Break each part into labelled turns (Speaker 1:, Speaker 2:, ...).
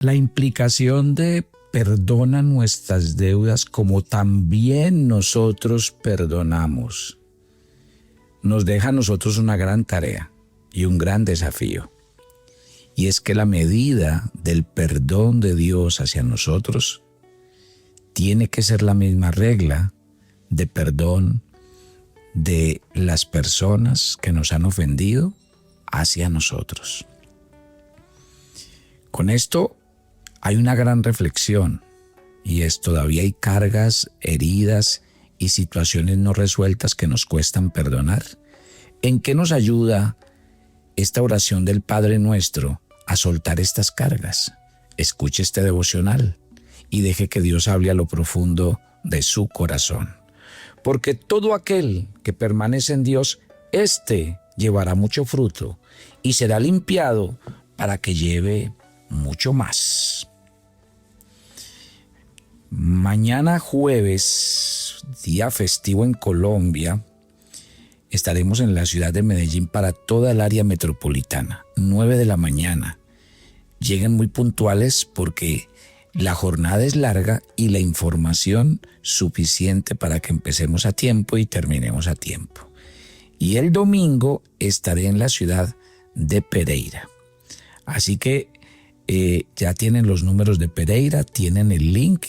Speaker 1: La implicación de perdona nuestras deudas como también nosotros perdonamos nos deja a nosotros una gran tarea y un gran desafío. Y es que la medida del perdón de Dios hacia nosotros tiene que ser la misma regla de perdón de las personas que nos han ofendido hacia nosotros. Con esto hay una gran reflexión, y es: todavía hay cargas, heridas y situaciones no resueltas que nos cuestan perdonar. ¿En qué nos ayuda esta oración del Padre Nuestro a soltar estas cargas? Escuche este devocional y deje que Dios hable a lo profundo de su corazón. Porque todo aquel que permanece en Dios, éste llevará mucho fruto y será limpiado para que lleve mucho más. Mañana jueves, día festivo en Colombia, estaremos en la ciudad de Medellín para toda el área metropolitana, 9 de la mañana. Lleguen muy puntuales porque la jornada es larga y la información suficiente para que empecemos a tiempo y terminemos a tiempo. Y el domingo estaré en la ciudad de Pereira. Así que ya tienen los números de Pereira, tienen el link.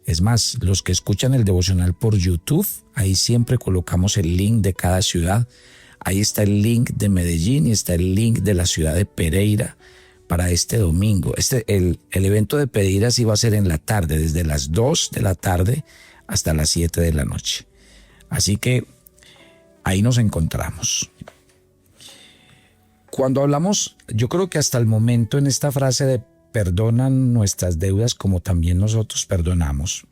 Speaker 1: Es más, los que escuchan el devocional por YouTube, ahí siempre colocamos el link de cada ciudad. Ahí está el link de Medellín y está el link de la ciudad de Pereira para este domingo. El evento de Pereira sí va a ser en la tarde, desde las 2 de la tarde hasta las 7 de la noche. Así que ahí nos encontramos. Cuando hablamos, yo creo que hasta el momento en esta frase de perdonan nuestras deudas como también nosotros perdonamos,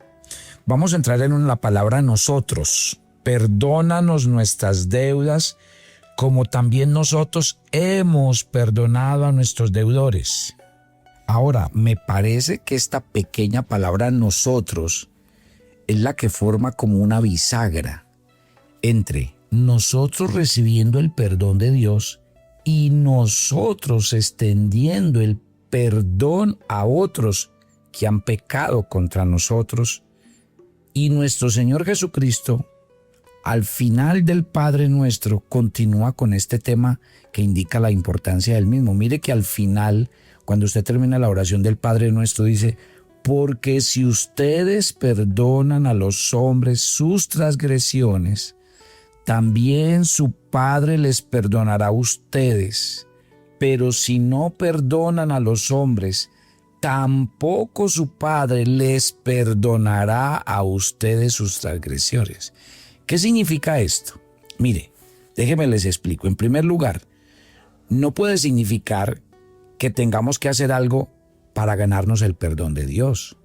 Speaker 1: vamos a entrar en la palabra nosotros. Perdónanos nuestras deudas como también nosotros hemos perdonado a nuestros deudores. Ahora, me parece que esta pequeña palabra nosotros es la que forma como una bisagra entre nosotros recibiendo el perdón de Dios y nosotros extendiendo el perdón a otros que han pecado contra nosotros. Y nuestro Señor Jesucristo, al final del Padre Nuestro, continúa con este tema que indica la importancia del mismo. Mire que al final, cuando usted termina la oración del Padre Nuestro, dice: porque si ustedes perdonan a los hombres sus transgresiones, también su Padre les perdonará a ustedes. Pero si no perdonan a los hombres, tampoco su Padre les perdonará a ustedes sus transgresiones. ¿Qué significa esto? Mire, déjenme les explico. En primer lugar, no puede significar que tengamos que hacer algo para ganarnos el perdón de Dios.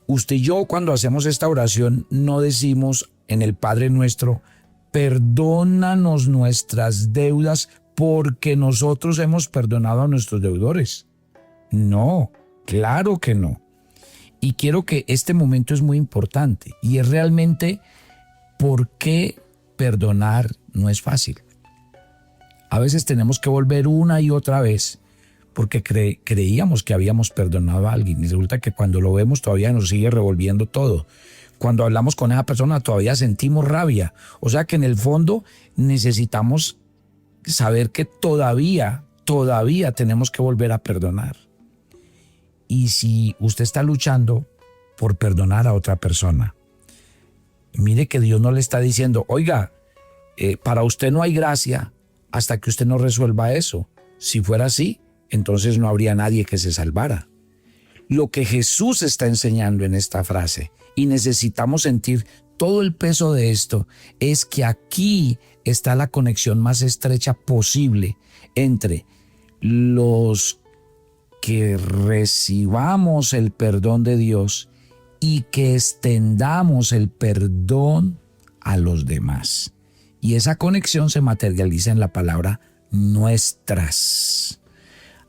Speaker 1: Usted y yo, cuando hacemos esta oración, no decimos en el Padre Nuestro: perdónanos nuestras deudas porque nosotros hemos perdonado a nuestros deudores. No, claro que no. Y quiero que este momento es muy importante, y es realmente por qué perdonar no es fácil. A veces tenemos que volver una y otra vez porque creíamos que habíamos perdonado a alguien y resulta que cuando lo vemos todavía nos sigue revolviendo todo. Cuando hablamos con esa persona todavía sentimos rabia. O sea que en el fondo necesitamos saber que todavía tenemos que volver a perdonar. Y si usted está luchando por perdonar a otra persona, mire que Dios no le está diciendo: oiga, para usted no hay gracia hasta que usted no resuelva eso. Si fuera así, entonces no habría nadie que se salvara. Lo que Jesús está enseñando en esta frase, y necesitamos sentir todo el peso de esto, es que aquí está la conexión más estrecha posible entre los que recibamos el perdón de Dios y que extendamos el perdón a los demás. Y esa conexión se materializa en la palabra nuestras.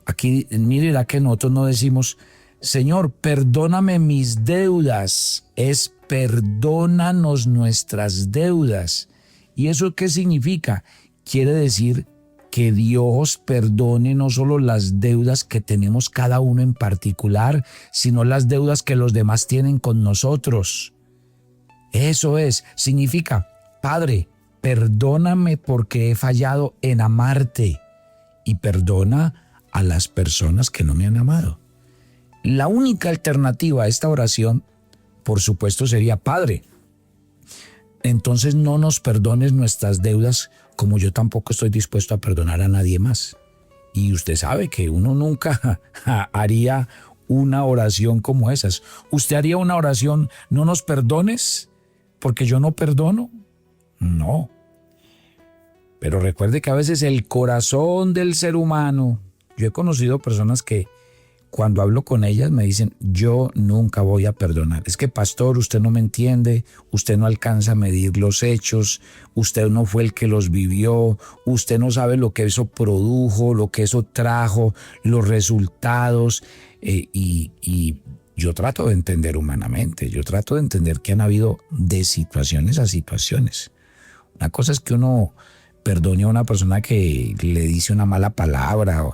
Speaker 1: Aquí, mira que nosotros no decimos: Señor, perdóname mis deudas. Es perdónanos nuestras deudas. ¿Y eso qué significa? Quiere decir que Dios perdone no solo las deudas que tenemos cada uno en particular, sino las deudas que los demás tienen con nosotros. Eso significa, Padre, perdóname porque he fallado en amarte y perdona a las personas que no me han amado. La única alternativa a esta oración, por supuesto, sería, Padre, entonces no nos perdones nuestras deudas como yo tampoco estoy dispuesto a perdonar a nadie más. Y usted sabe que uno nunca haría una oración como esas. ¿Usted haría una oración, no nos perdones porque yo no perdono? No. Pero recuerde que a veces el corazón del ser humano, yo he conocido personas que cuando hablo con ellas me dicen, yo nunca voy a perdonar. Es que, pastor, usted no me entiende, usted no alcanza a medir los hechos, usted no fue el que los vivió, usted no sabe lo que eso produjo, lo que eso trajo, los resultados. Y yo trato de entender humanamente, yo trato de entender que han habido de situaciones a situaciones. Una cosa es que uno perdone a una persona que le dice una mala palabra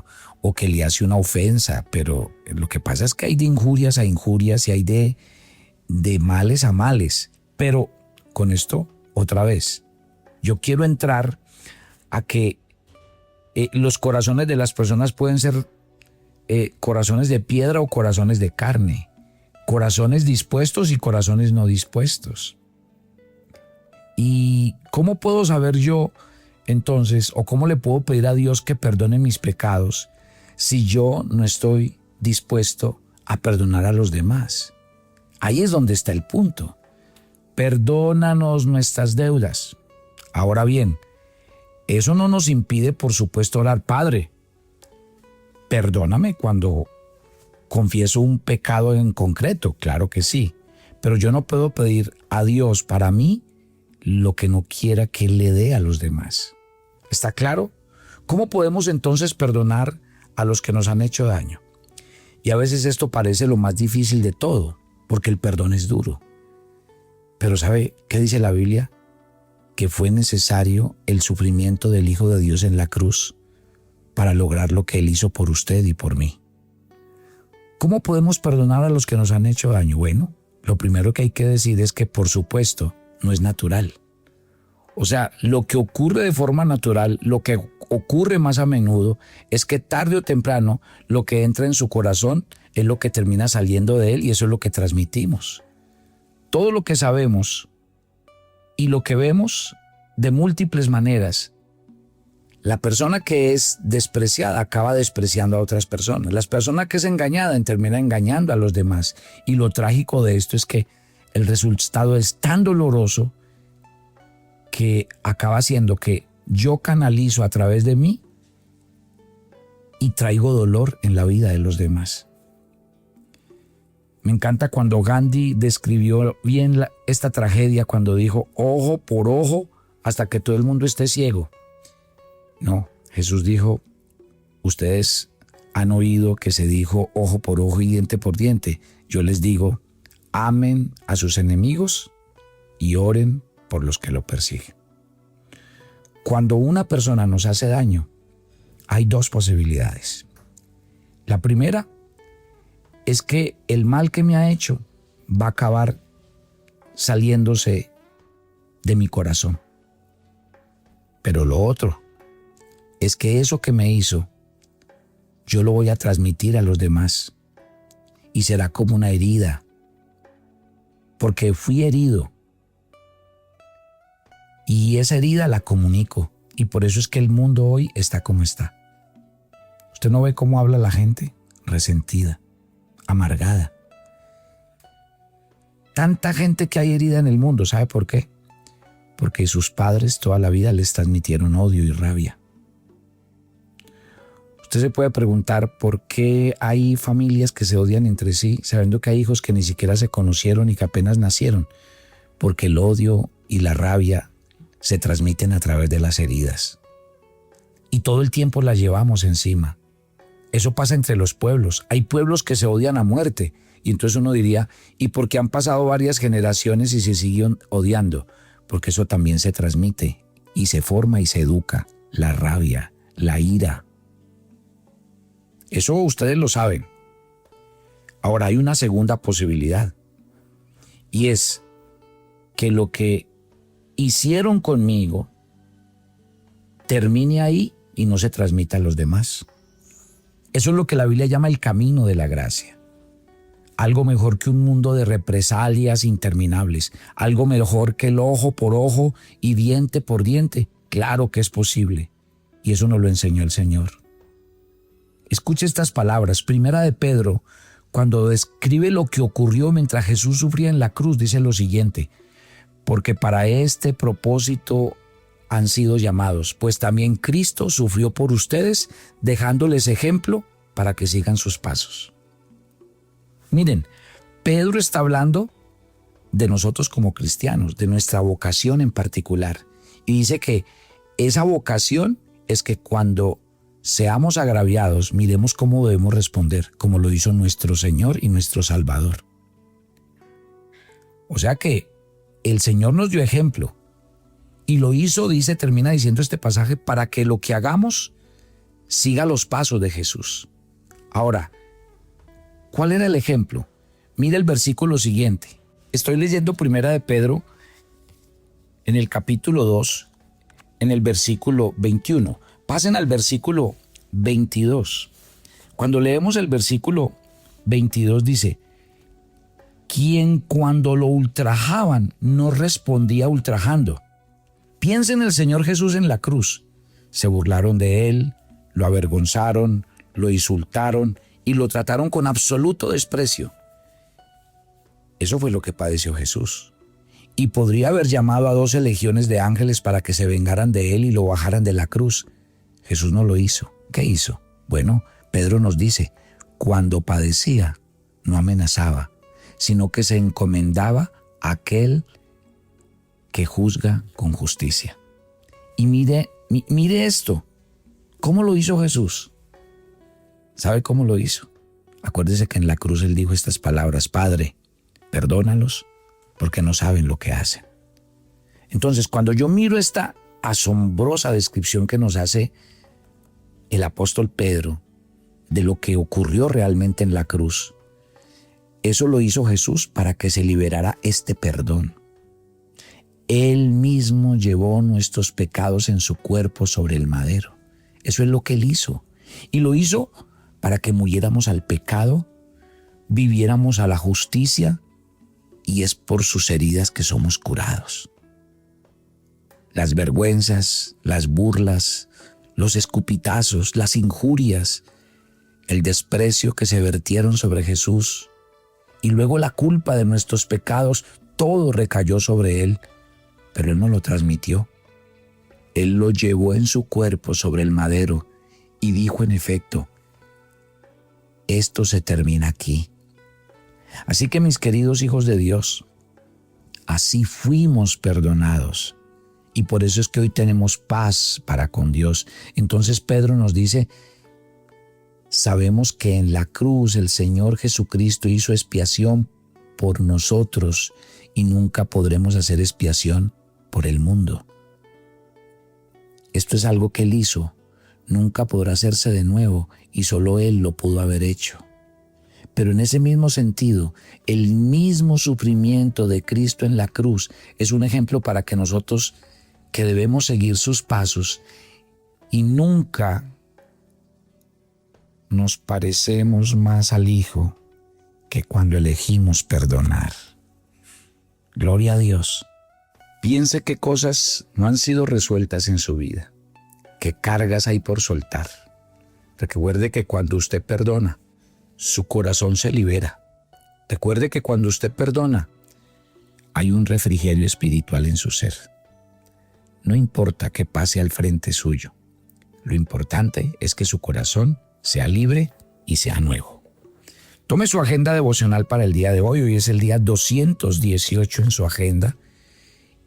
Speaker 1: o que le hace una ofensa, pero lo que pasa es que hay de injurias a injurias y hay de males a males. Pero con esto, otra vez, yo quiero entrar a que los corazones de las personas pueden ser corazones de piedra o corazones de carne, corazones dispuestos y corazones no dispuestos. ¿Y cómo puedo saber yo entonces, o cómo le puedo pedir a Dios que perdone mis pecados si yo no estoy dispuesto a perdonar a los demás? Ahí es donde está el punto. Perdónanos nuestras deudas. Ahora bien, eso no nos impide, por supuesto, orar, Padre, perdóname cuando confieso un pecado en concreto, claro que sí, pero yo no puedo pedir a Dios para mí lo que no quiera que le dé a los demás. ¿Está claro? ¿Cómo podemos entonces perdonar a los que nos han hecho daño? Y a veces esto parece lo más difícil de todo, porque el perdón es duro. Pero ¿sabe qué dice la Biblia? Que fue necesario el sufrimiento del Hijo de Dios en la cruz para lograr lo que Él hizo por usted y por mí. ¿Cómo podemos perdonar a los que nos han hecho daño? Bueno, lo primero que hay que decir es que, por supuesto, no es natural. O sea, lo que ocurre de forma natural, lo que ocurre más a menudo, es que tarde o temprano lo que entra en su corazón es lo que termina saliendo de él y eso es lo que transmitimos. Todo lo que sabemos y lo que vemos de múltiples maneras. La persona que es despreciada acaba despreciando a otras personas. La persona que es engañada termina engañando a los demás. Y lo trágico de esto es que el resultado es tan doloroso que acaba haciendo que yo canalizo a través de mí y traigo dolor en la vida de los demás. Me encanta cuando Gandhi describió bien esta tragedia cuando dijo ojo por ojo hasta que todo el mundo esté ciego. No, Jesús dijo, ustedes han oído que se dijo ojo por ojo y diente por diente. Yo les digo, amen a sus enemigos y oren por los que lo persiguen. Cuando una persona nos hace daño, hay dos posibilidades. La primera es que el mal que me ha hecho va a acabar saliéndose de mi corazón. Pero lo otro es que eso que me hizo, yo lo voy a transmitir a los demás y será como una herida, porque fui herido y esa herida la comunico y por eso es que el mundo hoy está como está. ¿Usted no ve cómo habla la gente? Resentida, amargada. Tanta gente que hay herida en el mundo, ¿sabe por qué? Porque sus padres toda la vida les transmitieron odio y rabia. Usted se puede preguntar por qué hay familias que se odian entre sí, sabiendo que hay hijos que ni siquiera se conocieron y que apenas nacieron, porque el odio y la rabia se transmiten a través de las heridas. Y todo el tiempo las llevamos encima. Eso pasa entre los pueblos. Hay pueblos que se odian a muerte. Y entonces uno diría, ¿y por qué han pasado varias generaciones y se siguen odiando? Porque eso también se transmite y se forma y se educa la rabia, la ira. Eso ustedes lo saben. Ahora hay una segunda posibilidad, y es que lo que hicieron conmigo termine ahí y no se transmita a los demás. Eso es lo que la Biblia llama el camino de la gracia. Algo mejor que un mundo de represalias interminables, algo mejor que el ojo por ojo y diente por diente. Claro que es posible, y eso nos lo enseñó el Señor. Escuche estas palabras. Primera de Pedro, cuando describe lo que ocurrió mientras Jesús sufría en la cruz, dice lo siguiente: porque para este propósito han sido llamados, pues también Cristo sufrió por ustedes, dejándoles ejemplo para que sigan sus pasos. Miren, Pedro está hablando de nosotros como cristianos, de nuestra vocación en particular, y dice que esa vocación es que cuando seamos agraviados, miremos cómo debemos responder, como lo hizo nuestro Señor y nuestro Salvador. O sea que el Señor nos dio ejemplo, y lo hizo, termina diciendo este pasaje, para que lo que hagamos siga los pasos de Jesús. Ahora, ¿cuál era el ejemplo? Mira el versículo siguiente. Estoy leyendo Primera de Pedro en el capítulo 2, en el versículo 21. Pasen al versículo 22. Cuando leemos el versículo 22 dice: quien cuando lo ultrajaban no respondía ultrajando. Piensen en el Señor Jesús en la cruz. Se burlaron de él, lo avergonzaron, lo insultaron y lo trataron con absoluto desprecio. Eso fue lo que padeció Jesús. Y podría haber llamado a 12 legiones de ángeles para que se vengaran de él y lo bajaran de la cruz. Jesús no lo hizo. ¿Qué hizo? Bueno, Pedro nos dice, cuando padecía, no amenazaba, sino que se encomendaba a aquel que juzga con justicia. Y mire esto. ¿Cómo lo hizo Jesús? ¿Sabe cómo lo hizo? Acuérdese que en la cruz él dijo estas palabras: Padre, perdónalos porque no saben lo que hacen. Entonces, cuando yo miro esta asombrosa descripción que nos hace el apóstol Pedro de lo que ocurrió realmente en la cruz, eso lo hizo Jesús para que se liberara este perdón. Él mismo llevó nuestros pecados en su cuerpo sobre el madero. Eso es lo que él hizo. Y lo hizo para que muriéramos al pecado, viviéramos a la justicia, y es por sus heridas que somos curados. Las vergüenzas, las burlas, los escupitazos, las injurias, el desprecio que se vertieron sobre Jesús, y luego la culpa de nuestros pecados, todo recayó sobre él, pero él no lo transmitió. Él lo llevó en su cuerpo sobre el madero y dijo en efecto: esto se termina aquí. Así que, mis queridos hijos de Dios, así fuimos perdonados, y por eso es que hoy tenemos paz para con Dios. Entonces Pedro nos dice: sabemos que en la cruz el Señor Jesucristo hizo expiación por nosotros y nunca podremos hacer expiación por el mundo. Esto es algo que Él hizo, nunca podrá hacerse de nuevo y solo Él lo pudo haber hecho. Pero en ese mismo sentido, el mismo sufrimiento de Cristo en la cruz es un ejemplo para que nosotros, que debemos seguir sus pasos y nunca nos parecemos más al Hijo que cuando elegimos perdonar. Gloria a Dios. Piense qué cosas no han sido resueltas en su vida, qué cargas hay por soltar. Recuerde que cuando usted perdona, su corazón se libera. Recuerde que cuando usted perdona, hay un refrigerio espiritual en su ser. No importa qué pase al frente suyo, lo importante es que su corazón sea libre y sea nuevo. Tome su agenda devocional para el día de hoy. Hoy es el día 218 en su agenda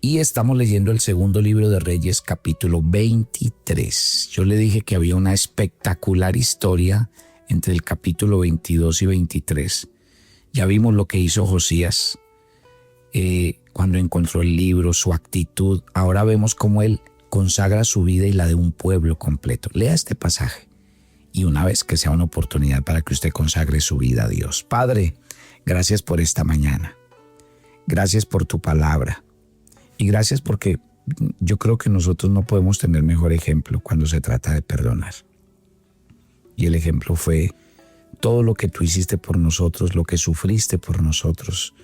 Speaker 1: y estamos leyendo el segundo libro de Reyes, capítulo 23. Yo le dije que había una espectacular historia entre el capítulo 22 y 23. Ya vimos lo que hizo Josías cuando encontró el libro, su actitud. Ahora vemos cómo él consagra su vida y la de un pueblo completo. Lea este pasaje y una vez que sea una oportunidad para que usted consagre su vida a Dios. Padre, gracias por esta mañana. Gracias por tu palabra. Y gracias porque yo creo que nosotros no podemos tener mejor ejemplo cuando se trata de perdonar. Y el ejemplo fue todo lo que tú hiciste por nosotros, lo que sufriste por nosotros,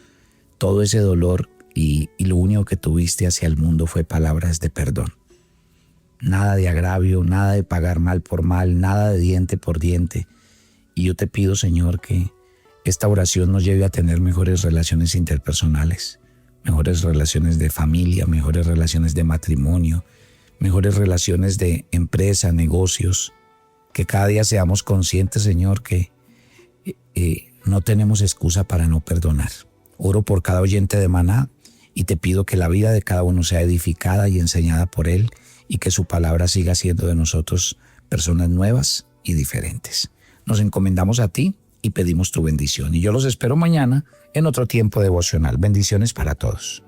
Speaker 1: todo ese dolor y lo único que tuviste hacia el mundo fue palabras de perdón. Nada de agravio, nada de pagar mal por mal, nada de diente por diente. Y yo te pido, Señor, que esta oración nos lleve a tener mejores relaciones interpersonales, mejores relaciones de familia, mejores relaciones de matrimonio, mejores relaciones de empresa, negocios, que cada día seamos conscientes, Señor, que no tenemos excusa para no perdonar. Oro por cada oyente de Maná y te pido que la vida de cada uno sea edificada y enseñada por Él y que su palabra siga siendo de nosotros personas nuevas y diferentes. Nos encomendamos a ti y pedimos tu bendición. Y yo los espero mañana en otro tiempo devocional. Bendiciones para todos.